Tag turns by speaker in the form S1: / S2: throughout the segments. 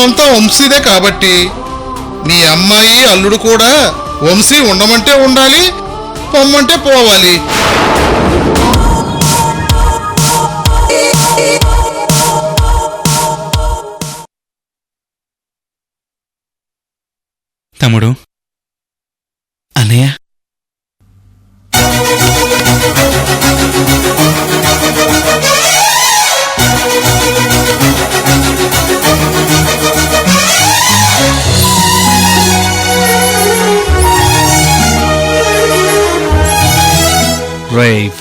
S1: అంతా వంశీదే కాబట్టి నీ అమ్మాయి అల్లుడు కూడా వంశీ ఉండమంటే ఉండాలి, పొమ్మంటే పోవాలి.
S2: తమ్ముడు,
S3: అన్నయ్య,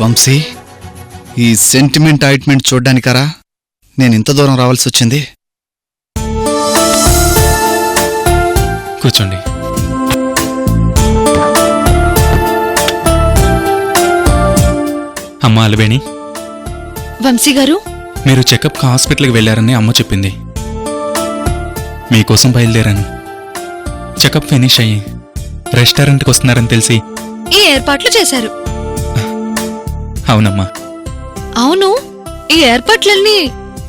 S3: వంశీ, ఈ సెంటిమెంట్ ఆయింట్మెంట్ చూడ్డానికారా నేను ఇంత దూరం రావాల్సి వచ్చింది?
S2: కూర్చోండి. అమ్మా అలివేణి,
S4: వంశీ గారు,
S2: మీరు చెకప్కి హాస్పిటల్కి వెళ్ళారని అమ్మ చెప్పింది. మీకోసం బయలుదేరాను. చెకప్ ఫినిష్ అయ్యి రెస్టారెంట్కి వస్తున్నారని తెలిసి
S4: ఈ ఏర్పాట్లు చేశారు.
S2: అవునమ్మా.
S4: అవును, ఈ ఏర్పాట్లన్నీ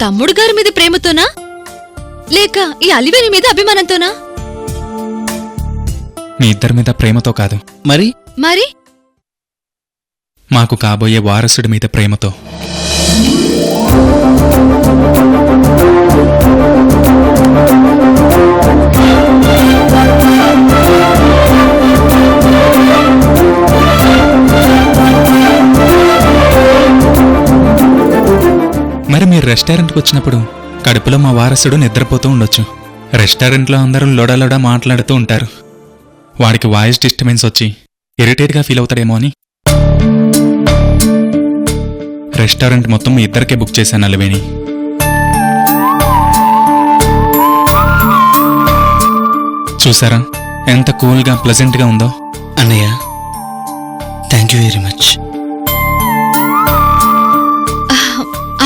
S4: తమ్ముడు గారి మీద ప్రేమతోనా లేక ఈ అలివేణి మీద అభిమానంతోనా?
S2: మీ ఇద్దరి మీద ప్రేమతో కాదు,
S3: మరి
S4: మరి
S2: మాకు కాబోయే వారసుడి మీద ప్రేమతో. మరి మీరు రెస్టారెంట్కి వచ్చినప్పుడు కడుపులో మా వారసుడు నిద్రపోతూ ఉండొచ్చు. రెస్టారెంట్లో అందరూ లొడలొడ మాట్లాడుతూ ఉంటారు. వాడికి వాయిస్ డిస్టర్బెన్స్ వచ్చి ఇరిటేట్గా ఫీల్ అవుతాడేమో అని రెస్టారెంట్ మొత్తం మీ ఇద్దరికే బుక్ చేశాను అలివేణి. చూసారా ఎంత కూల్గా ప్లెజెంట్గా ఉందో?
S3: అన్నయ్య, థ్యాంక్ యూ వెరీ మచ్.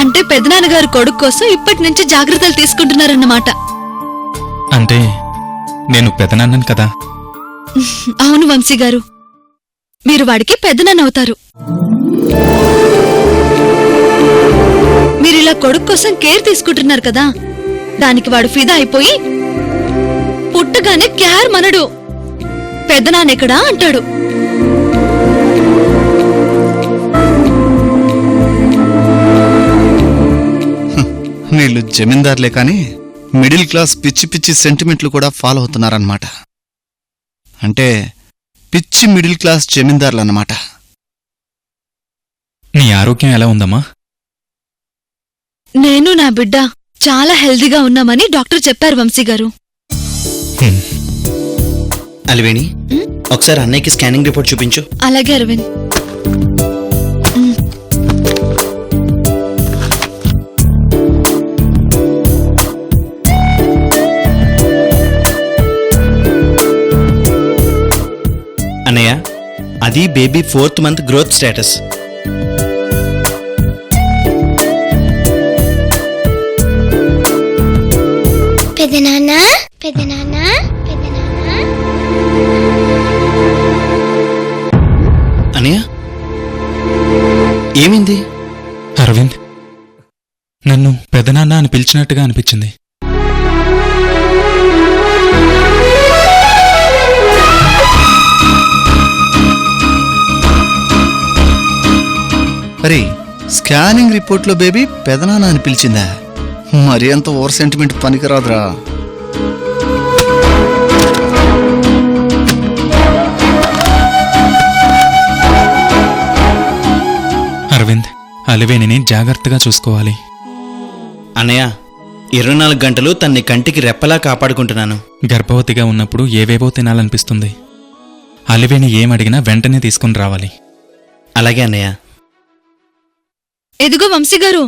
S4: అంటే పెదనాన్నగారు కొడుకు కోసం ఇప్పటి నుంచి జాగ్రత్తలు తీసుకుంటున్నారన్నమాట.
S2: అంటే నేను పెదనాన్నను కదా.
S4: అవును వంశీ గారు, మీరు వాడికి పెద్దనాన్నవుతారు. మీరిలా కొడుకు కోసం కేర్ తీసుకుంటున్నారు కదా, దానికి వాడు ఫిదా అయిపోయి పుట్టగానే క్యార్ మనడు, పెద్దనాన్నెక్కడా అంటాడు.
S3: వీళ్ళు జమీందార్లే కానీ మిడిల్ క్లాస్ పిచ్చి పిచ్చి సెంటిమెంట్లు కూడా ఫాలో అవుతున్నారన్నమాట. అంటే పిచ్చి మిడిల్ క్లాస్ జమీందార్లన్నమాట.
S2: నీ ఆరోగ్యం ఎలా ఉందమ్మా?
S4: నేను నా బిడ్డ చాలా హెల్దీగా ఉన్నామని డాక్టర్ చెప్పారు వంశీ గారు.
S5: అలివేణి, ఒకసారి అన్నయ్యకి స్కానింగ్ రిపోర్ట్ చూపించు.
S4: అలాగే అరవింద్.
S5: అన్నయ్య, అది baby 4th month growth status.
S6: పెదనాన్నా, పెదనాన్నా, పెదనాన్నా.
S5: అన్నయ్య, ఏమైంది?
S2: అరవింద్, నన్ను పెదనాన్న అని పిలిచినట్టుగా అనిపించింది.
S3: మరి స్కానింగ్ రిపోర్ట్లో బేబీ పెదనాన్న అని పిలిచిందా? మరి అంత ఓవర్ సెంటిమెంట్ పనికిరాదురా.
S2: అరవింద్, అలివేణిని జాగ్రత్తగా చూసుకోవాలి.
S5: అన్నయ్య, 24 గంటలు తన్ని కంటికి రెప్పలా కాపాడుకుంటున్నాను.
S2: గర్భవతిగా ఉన్నప్పుడు ఏవేవో తినాలనిపిస్తుంది. అలివేణి ఏమడిగినా వెంటనే తీసుకుని రావాలి.
S5: అలాగే అన్నయ్య.
S4: ఎదుగో వంశీ గారు,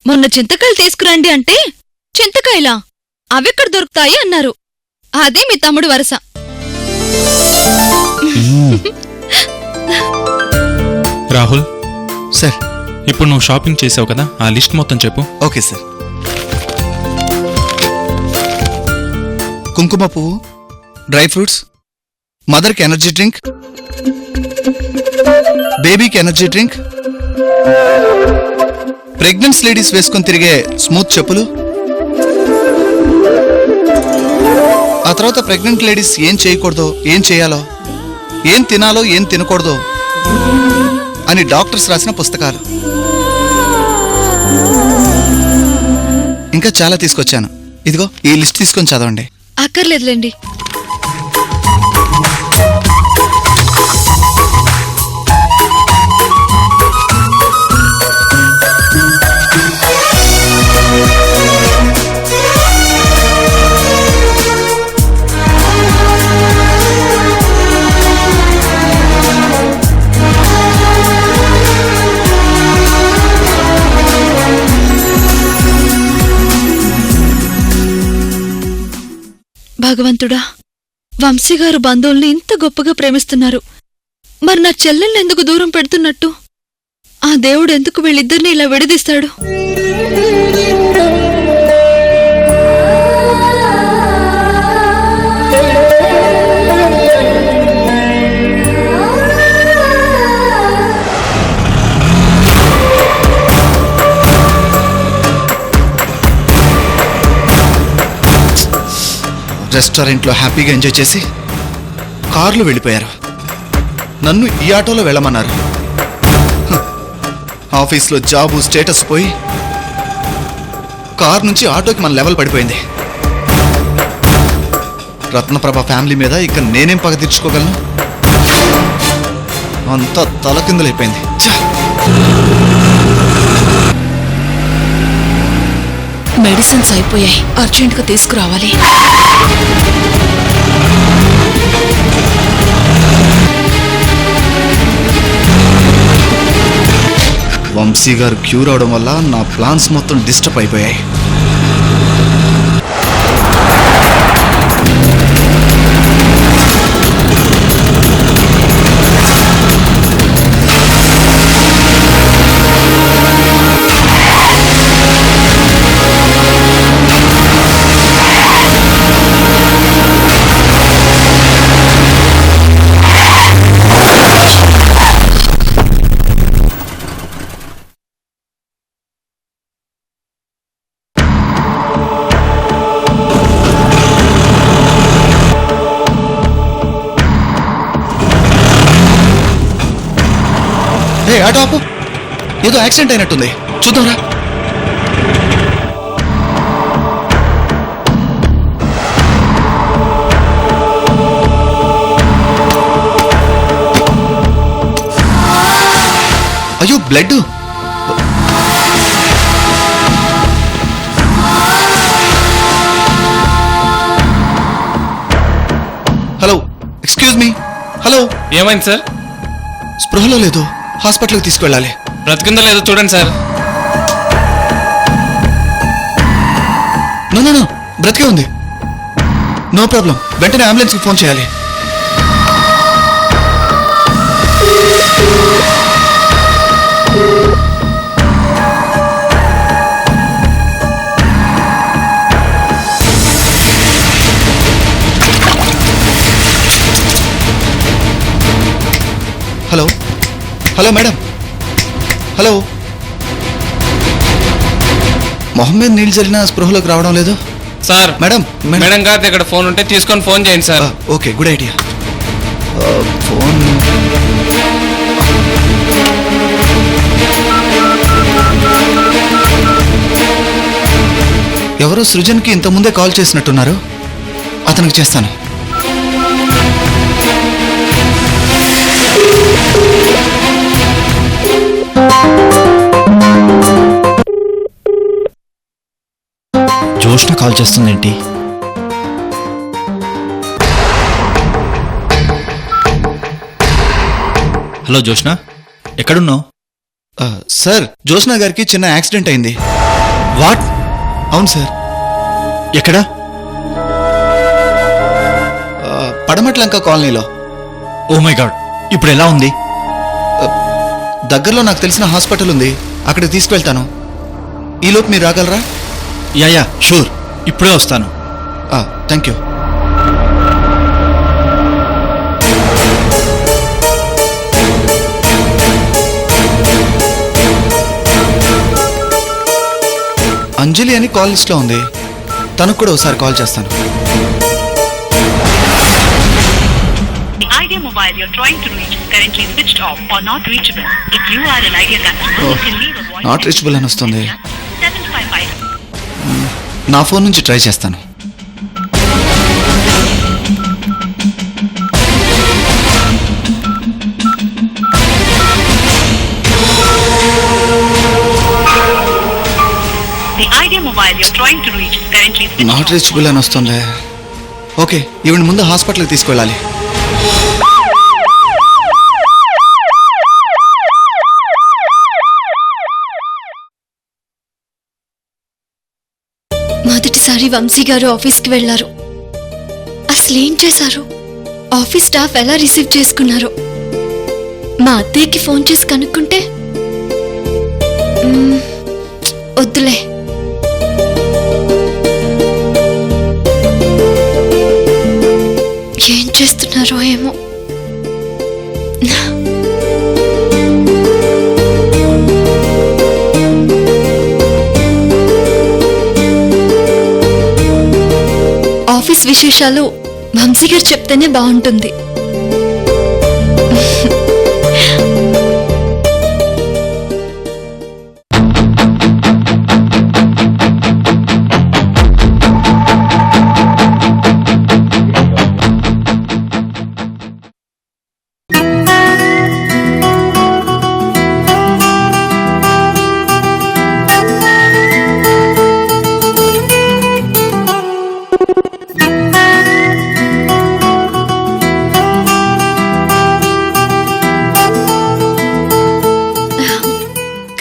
S4: మొన్న చింతకాయలు తీసుకురండి అంటే చింతకాయలా, అవెక్కడ దొరుకుతాయి అన్నారు. అదే మీ తమ్ముడు వరస.
S2: రాహుల్
S3: సార్,
S2: ఇప్పుడు నువ్వు షాపింగ్ చేసావు కదా, ఆ లిస్ట్ మొత్తం చెప్పు.
S3: Okay sir. కుంకుమ పువ్వు, డ్రై ఫ్రూట్స్, మదర్కి ఎనర్జీ డ్రింక్, బేబీకి ఎనర్జీ డ్రింక్, ప్రెగ్నెన్స్ లేడీస్ వేసుకొని తిరిగే స్మూత్ చెప్పులు, ఆ తర్వాత ప్రెగ్నెంట్ లేడీస్ ఏం చేయకూడదో ఏం చేయాలో ఏం తినాలో ఏం తినకూడదో అని డాక్టర్స్ రాసిన పుస్తకాలు ఇంకా చాలా తీసుకొచ్చాను. ఇదిగో ఈ లిస్ట్ తీసుకొని చదవండి.
S4: అక్కర్లేదులేండి. భగవంతుడా, వంశీగారు బంధువుల్ని ఇంత గొప్పగా ప్రేమిస్తున్నారు. మరి నా చెల్లెల్ని ఎందుకు దూరం పెడుతున్నట్టు? ఆ దేవుడు ఎందుకు వీళ్ళిద్దరిని ఇలా విడదీస్తాడు?
S3: రెస్టారెంట్లో హ్యాపీగా ఎంజాయ్ చేసి కార్లో వెళ్ళిపోయారు. నన్ను ఈ ఆటోలో వెళ్ళమన్నారు. ఆఫీస్లో జాబు స్టేటస్ పోయి కార్ నుంచి ఆటోకి మన లెవెల్ పడిపోయింది. రత్నప్రభ ఫ్యామిలీ మీద ఇక నేనేం పగ తీర్చుకోగలను? అంతా తలకిందులైపోయింది.
S4: మెడిసిన్స్ అయిపోయాయి, అర్జెంట్గా తీసుకురావాలి.
S3: వంశీ గారు క్యూర్ అవడం వల్ల నా ప్లాన్స్ మొత్తం డిస్టర్బ్ అయిపోయాయి. ఆటో ఆపు, ఏదో యాక్సిడెంట్ అయినట్టుంది, చూద్దాంరా. అయ్యో blood. Hello, excuse me. Hello,
S7: ఏమైంది సార్?
S3: స్పృహలో లేదు, హాస్పిటల్కి తీసుకెళ్ళాలి.
S7: బ్రతికిందో లేదో చూడండి సార్.
S3: నో నో నో, బ్రతికే ఉంది, నో ప్రాబ్లం. వెంటనే అంబులెన్స్కి ఫోన్ చేయాలి. Hello hello madam, hello. మొహం మీద నీళ్ళు చల్లినా స్పృహలోకి రావడం లేదు
S7: సార్.
S3: మేడం.
S7: మేడం గారి దగ్గర ఫోన్ ఉంటే తీసుకొని ఫోన్ చేయండి sir.
S3: Okay, good idea. Phone ఎవరో సృజన్కి ఇంతకుముందే కాల్ చేసినట్టున్నారు, అతనికి చేస్తాను.
S5: జోష్న కాల్ చేస్తుందేంటి? హలో జోష్న, ఎక్కడున్నావు?
S3: సార్, జోష్నా గారికి చిన్న యాక్సిడెంట్ అయింది.
S5: వాట్?
S3: అవును సార్.
S5: ఎక్కడ?
S3: పడమట్లంక కాలనీలో.
S5: ఓ మై గాడ్, ఇప్పుడు ఎలా ఉంది?
S3: దగ్గరలో నాకు తెలిసిన హాస్పిటల్ ఉంది, అక్కడికి తీసుకువెళ్తాను. ఈలోపు మీరు రాగలరా?
S5: యా షూర్, ఇప్పుడే వస్తాను.
S3: Thank you. అంజలి అని కాల్ లిస్ట్లో ఉంది, తనకు కూడా ఒకసారి కాల్ చేస్తాను.
S8: mobile you're trying to reach is currently switched off or not reachable. If you are an Idea customer, you can leave a voice
S3: not reachable అని వస్తుంది.
S8: 755.
S3: నా ఫోన్ నుంచి ట్రై చేస్తాను.
S8: The Idea mobile you're trying to reach is currently switched
S3: not
S8: off.
S3: Reachable అని వస్తుంది. Okay, ఈవిడ ముందు హాస్పిటల్కి తీసుకెళ్ళాలి.
S4: మొదటిసారి వంశీ గారు ఆఫీస్కి వెళ్లారు. అసలేం చేశారు? ఆఫీస్ స్టాఫ్ ఎలా రిసీవ్ చేసుకున్నారు? మా అత్తయ్యకి ఫోన్ చేసి కనుక్కుంటే వద్దులే. ఏం చేస్తున్నారో ఏమో. ఆఫీస్ విశేషాలు వంశీ గారు చెప్తేనే బాగుంటుంది.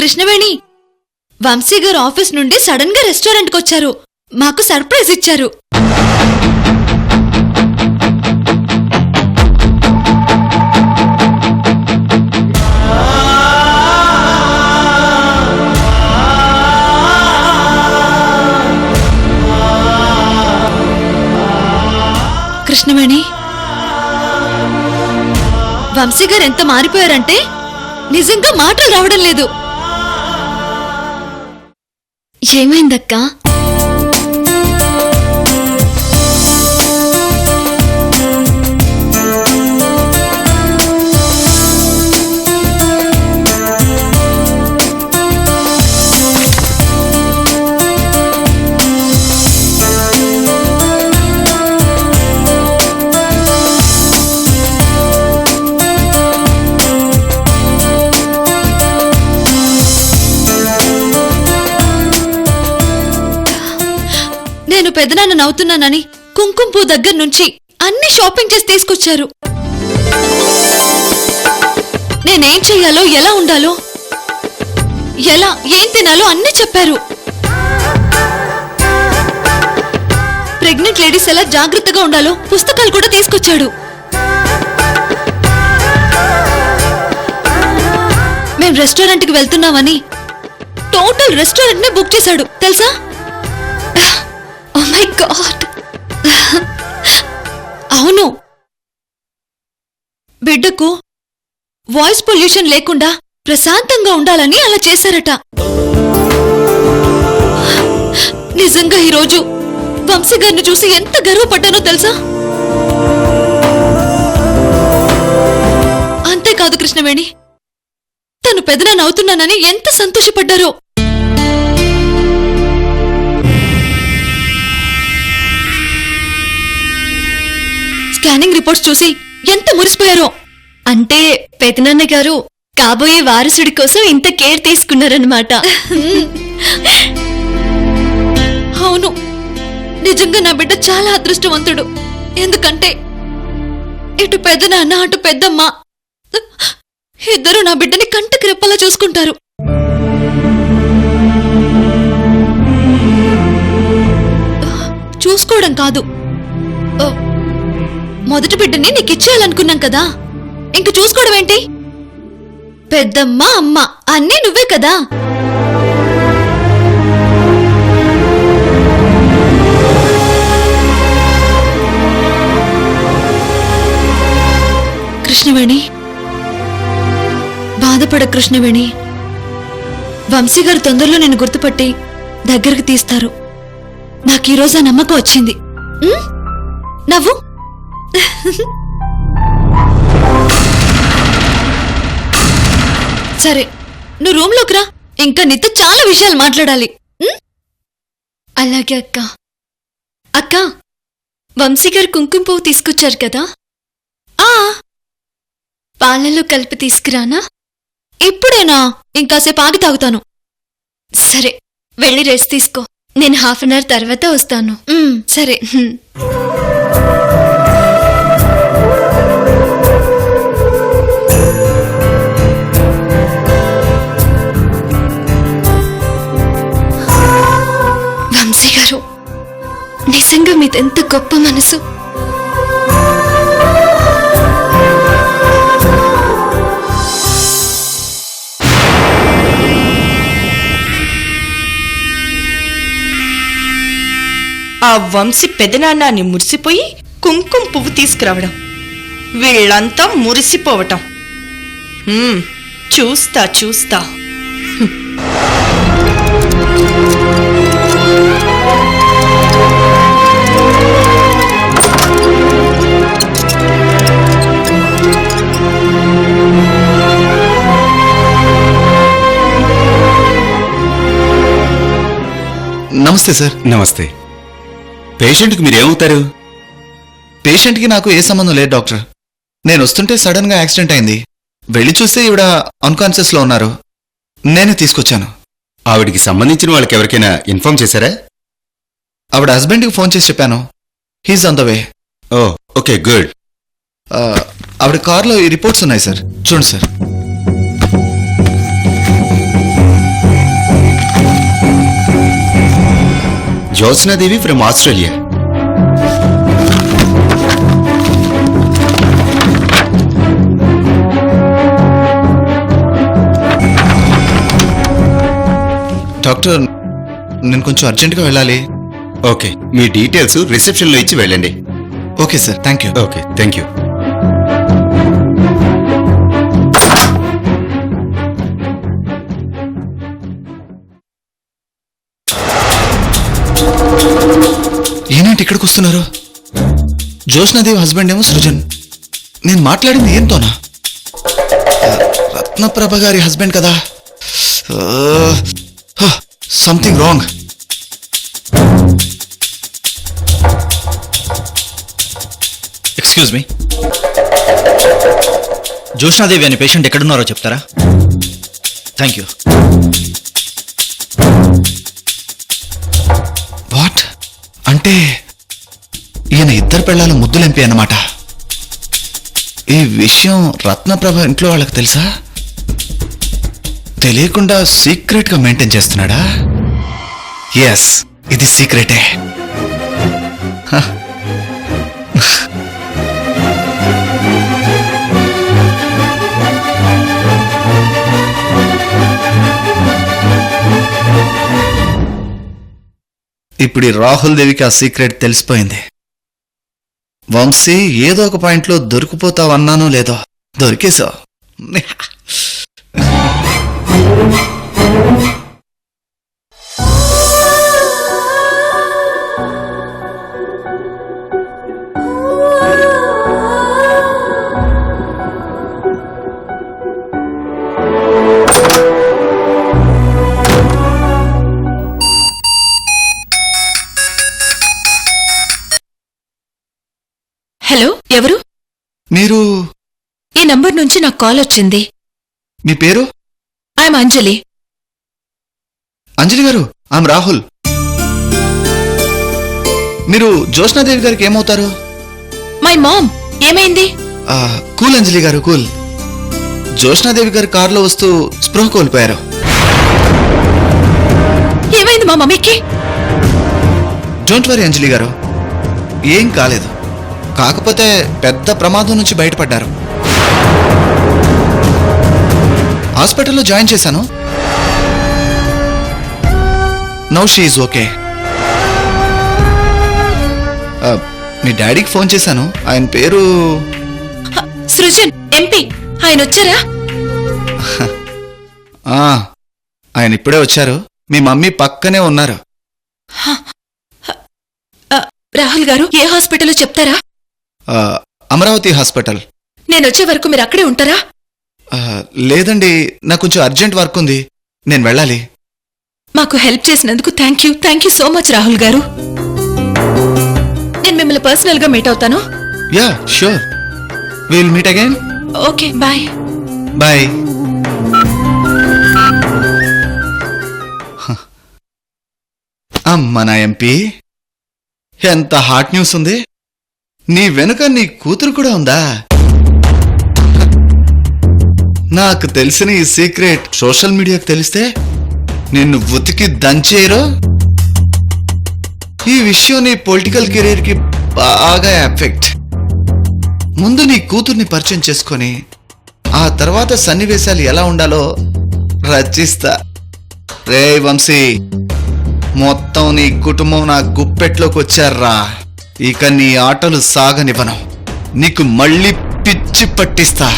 S4: కృష్ణవేణి, వంశీ గారు ఆఫీస్ నుండి సడన్ గా రెస్టారెంట్కి వచ్చారు. మాకు సర్ప్రైజ్ ఇచ్చారు. కృష్ణవేణి, వంశీ గారు ఎంత మారిపోయారంటే నిజంగా మాటలు రావడం లేదు. ఏమైందక్కా? నేను పెదనాన్న నవ్వుతున్నానని కుంకుమ పువ్వు దగ్గర నుంచి అన్ని షాపింగ్ చేసి తీసుకొచ్చారు. నేనేం చెయ్యాలో, ఎలా ఉండాలో, ఏం తినాలో అన్ని చెప్పారు. ప్రెగ్నెంట్ లేడీస్ ఎలా జాగ్రత్తగా ఉండాలో పుస్తకాలు కూడా తీసుకొచ్చాడు. మేం రెస్టారెంట్కి వెళ్తున్నామని టోటల్ రెస్టారెంట్ నే బుక్ చేశాడు తెలుసా? Oh my God! అవును, బిడ్డకు వాయిస్ పొల్యూషన్ లేకుండా ప్రశాంతంగా ఉండాలని అలా చేశారట. నిజంగా ఈరోజు వంశీ గారిని చూసి ఎంత గర్వపడ్డానో తెలుసా? అంతేకాదు కృష్ణవేణి, తను పెదనాన్న అవుతున్నానని ఎంత సంతోషపడ్డారో. స్కానింగ్ రిపోర్ట్స్ చూసి ఎంత మురిసిపోయారో. అంటే పెదనాన్న గారు కాబోయే వారసుడి కోసం ఇంత కేర్ తీసుకున్నారన్నమాట. అవును, నిజంగా నా బిడ్డ చాలా అదృష్టవంతుడు. ఎందుకంటే ఇటు పెదనాన్న అటు పెద్దమ్మ ఇద్దరు నా బిడ్డని కంటకి రెప్పలా చూసుకుంటారు. చూసుకోవడం కాదు, మొదటి బిడ్డని నీకిచ్చేయాలనుకున్నాం కదా, ఇంక చూసుకోవడం ఏంటి? పెద్దమ్మ అమ్మ అన్నీ నువ్వే కదా. కృష్ణవేణి, బాధపడ కృష్ణవేణి. వంశీ గారు తొందరలో నేను గుర్తుపట్టి దగ్గరికి తీస్తారు. నాకీరోజు ఆ నమ్మకం వచ్చింది. నవ్వు. సరే, నువ్వు రూమ్లోకి రా. ఇంకా నీతో చాలా విషయాలు మాట్లాడాలి. అలాగే అక్క. అక్క, వంశీ గారు కుంకుమ పువ్వు తీసుకొచ్చారు కదా, పాలలో కలిపి తీసుకురానా? ఇప్పుడేనా? ఇంకాసేపు ఆగి తాగుతాను. సరే, వెళ్ళి రెస్ట్ తీసుకో. నేను 1/2 గంట తర్వాత వస్తాను. సరే. వంశీ గారు, నిజంగా మీదెంత గొప్ప మనసు.
S9: ఆ వంశీ పెదనాన్నాన్ని మురిసిపోయి కుంకుమ పువ్వు తీసుకురావడం, వీళ్ళంతా మురిసిపోవటం. చూస్తా చూస్తా.
S3: నమస్తే సార్.
S10: నమస్తే. పేషెంట్కి మీరేమవుతారు?
S3: పేషెంట్కి నాకు ఏ సంబంధం లేదు డాక్టర్. నేను వస్తుంటే సడన్ గా యాక్సిడెంట్ అయింది. వెళ్ళి చూస్తే ఈవిడ అన్కాన్షియస్ లో ఉన్నారు. నేనే తీసుకొచ్చాను.
S10: ఆవిడికి సంబంధించిన వాళ్ళకి ఎవరికైనా ఇన్ఫార్మ్ చేశారా?
S3: ఆవిడ హస్బెండ్కి ఫోన్ చేసి చెప్పాను. He's on the way.
S10: Oh, okay, good.
S3: ఆవిడ కార్లో ఈ రిపోర్ట్స్ ఉన్నాయి సార్, చూడండి sir.
S10: Jyotsnadevi from Australia.
S3: Doctor, నేను కొంచెం అర్జెంటుగా వెళ్ళాలి.
S10: ఓకే, మీ డీటెయిల్స్ రిసెప్షన్లో ఇచ్చి వెళ్ళండి.
S3: Okay sir, thank you.
S10: Okay, thank you.
S3: ఏంటి ఇక్కడికి వస్తున్నారు? జ్యోత్స్నాదేవి హస్బెండ్ ఏమో సృజన్. నేను మాట్లాడింది ఏంతోనా? రత్నప్రభ గారి హస్బెండ్ కదా. Something wrong.
S5: Excuse me, Jyotsnadevi అనే పేషెంట్ ఎక్కడున్నారో చెప్తారా? Thank you.
S3: వాట్ అంటే ఈయన ఇద్దరు పెళ్ళాల ముద్దులెంపి అన్నమాట. ఈ విషయం రత్నప్రభ ఇంట్లో వాళ్ళకి తెలుసా? తెలియకుండా సీక్రెట్ గా మెయింటైన్ చేస్తున్నాడా? ఎస్, ఇది సీక్రెటే. ఇప్పుడు ఈ రాహుల్ దేవికి ఆ సీక్రెట్ తెలిసిపోయింది. వంశీ ఏదో ఒక పాయింట్లో దొరికిపోతావన్నానో లేదో, దొరికేశావు.
S9: హలో, ఎవరు?
S3: మీరు?
S9: ఈ నంబర్ నుంచి నాకు కాల్ వచ్చింది.
S3: మీ పేరు?
S9: ఐఎమ్ అంజలి.
S3: అంజలి గారు, ఐఎమ్ రాహుల్. మీరు జ్యోత్స్నాదేవి గారికి ఏమవుతారు?
S9: My mom. ఏమైంది?
S3: కూల్ అంజలి గారు, కూల్. జ్యోత్స్నాదేవి గారు కారులో వస్తూ స్పృహ కోల్పోయారు.
S9: ఏమైంది మా మమ్మీకి?
S3: డోంట్ వరీ అంజలి గారు, ఏం కాలేదు. కాకపోతే పెద్ద ప్రమాదం నుంచి బయటపడ్డారు. హాస్పిటల్లో జాయిన్ చేశాను. Now she is okay. మీ డాడీకి ఫోన్ చేశాను. ఆయన పేరు
S9: సృజన్, ఎంపీ. ఆయన వచ్చారా?
S3: ఆయన ఇప్పుడే వచ్చారు. మీ మమ్మీ పక్కనే ఉన్నారు.
S9: రాహుల్ గారు, ఏ హాస్పిటల్లో చెప్తారా?
S3: అమరావతి హాస్పిటల్.
S9: నేనొచ్చే వరకు మీరు అక్కడే ఉంటారా?
S3: లేదండి, నాకు కొంచెం అర్జెంట్ వర్క్ ఉంది, నేను వెళ్ళాలి.
S9: మాకు హెల్ప్ చేసినందుకు thank you so much Rahul గారు. నేను మిమ్మల్ని పర్సనల్ గా మీట్ అవుతాను.
S3: Yeah sure, will meet again.
S9: Okay bye.
S3: Bye. అమ్మ నా ఎంపీ, ఎంత హాట్ న్యూస్ ఉంది. నీ వెనుక నీ కూతురు కూడా ఉందా? నాకు తెలిసిన ఈ సీక్రెట్ సోషల్ మీడియాకు తెలిస్తే నిన్ను ఉతికి దంచేయరు. ఈ విషయం నీ పొలిటికల్ కెరీర్ కి బాగా ఎఫెక్ట్. ముందు నీ కూతుర్ని పరిచయం చేసుకొని ఆ తర్వాత సన్నివేశాలు ఎలా ఉండాలో రచిస్తా. రే వంశీ, మొత్తం నీ కుటుంబం నా గుప్పెట్లోకి వచ్చారా. ఇక నీ ఆటలు సాగనివ్వను, నీకు మళ్ళీ పిచ్చి పట్టిస్తా.